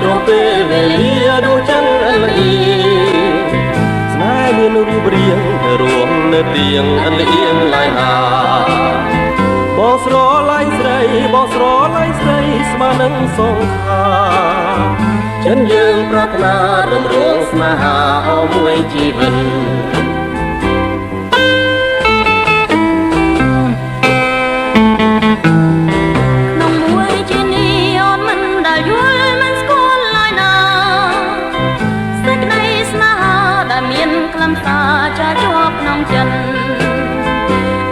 គ្រប់ពេលវេលាដូចច័ន្ទអលអៀងស្នេហ៍មានរូបរាងរួមនៅទៀងអលអៀងឡើយណាបងស្រឡាញ់ស្រីបងស្រឡាញ់ស្រីស្មើនឹងសងខាចិនយើងប្រាថ្នារំរងស្នេហាអស់មួយជីវិតចាជាប់ក្នុងចិត្ត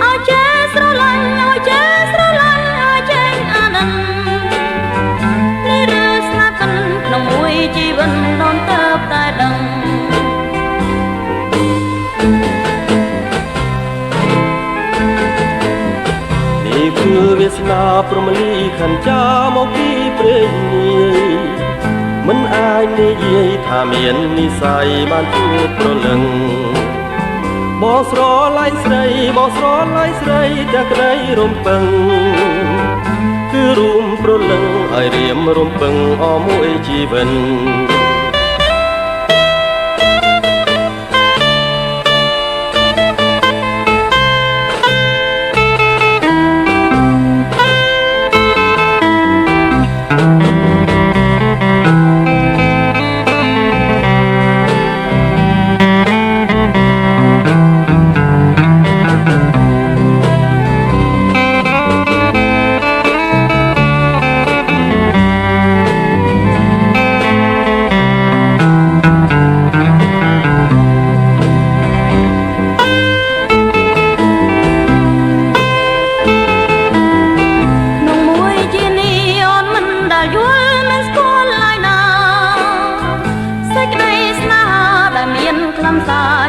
អើចេះស្រឡាញ់អើចេះស្រឡាញ់អើចេះអាណិននេះឬស្នេហ៍ពិនក្នុងមួយជីវិតដូនទៅតែដឹងនេះគឺវាសនាព្រមលីខន្ចាមកពីព្រេងនាយមិនអាចនិយាយថាមាននិស័យបានជួបប្រលឹងបងស្រឡាញ់ស្រីបងស្រឡាញ់ស្រីតែក្តីរំពឹងគឺរួមប្រលឹងឲ្យរៀមរំពឹងអស់មួយជីវិត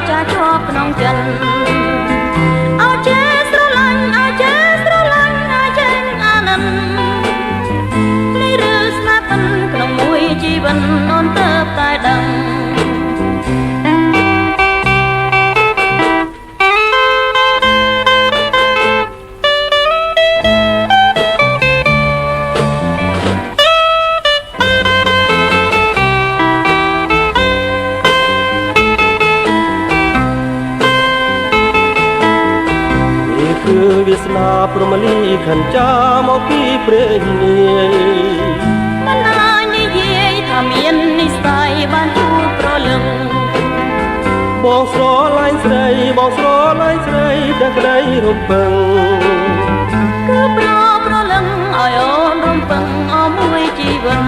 ចាជាប់ក្នុងចិត្តអើចេះស្រឡាញ់អើចេះស្រឡាញ់អើចេះអាណិននេះឬស្នេហ៍ពិនក្នុងមួយជីវិតអូនទៅតែដឹងគឺវាសនាព្រមលីខន្ចាមកពីព្រេងនាយមិនអាចនិយាយថាមាននិស័យបានជួបប្រលឹងបងស្រឡាញ់ស្រីបងស្រឡាញ់ស្រីតែក្តីរំពឹងគឺប្រលឹងឲ្យអូនរំពឹងអស់មួយជីវិត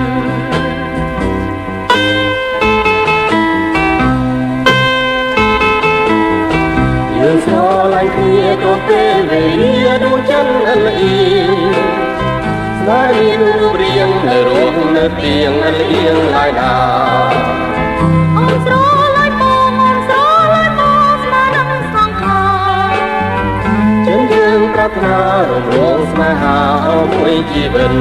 យើងស្រឡាញ់គ្នាគ្រប់ពេលវេលាដូចច័ន្ទអលអៀងស្នេហ៍មានរូបរាងនៅរស់នៅទៀងអលអៀងឡើយណាអូនស្រឡាញ់បងអូនស្រឡាញ់បងស្នេហ៍នឹងសងខាចិនយើងប្រាថ្នារំរងស្នេហាអស់មួយជីវិត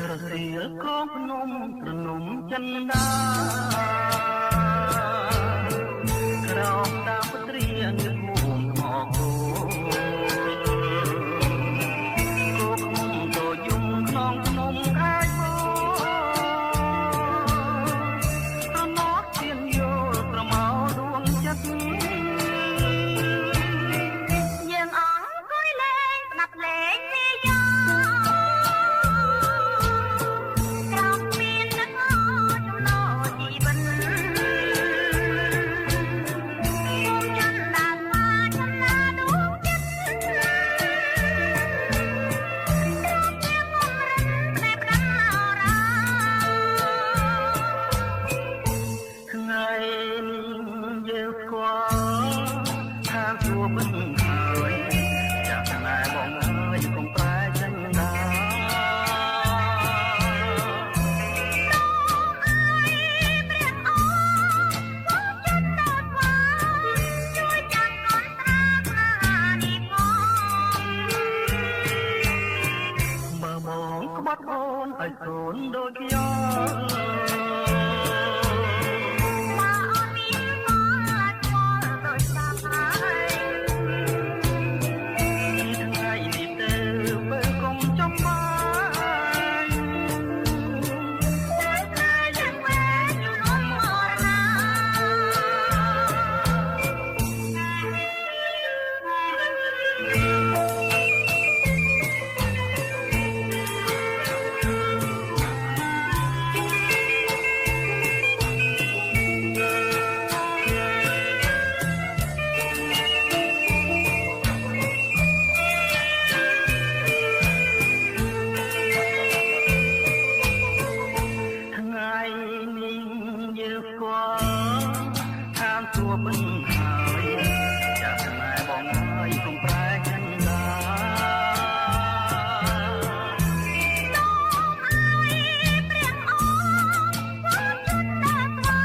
អ ឲ្យកូនដូចខ្ញុំបើអូនមានមកខ្វល់ដូចសាហើយថ្ងៃនេះទៅបើកុំចំបាយតែតែយ៉ាងវែងយូរនំមរណាទួមិនហើយចាស់ម៉ែបងហើយកុំប្រែចិន្តាសូមឲ្យព្រះអង្គជួយជន់តែស្វា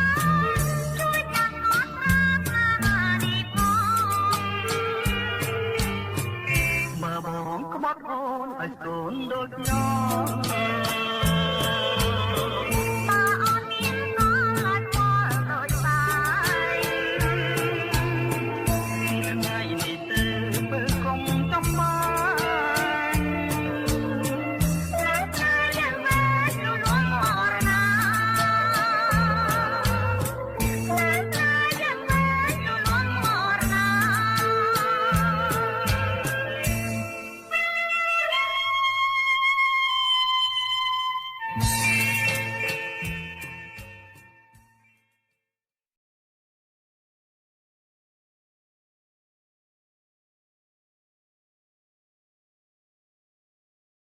ជួយចាំអត់ប្រាថ្នានេះផងបើបងក្បត់អូនឲ្យកូនដូចខ្ញុំ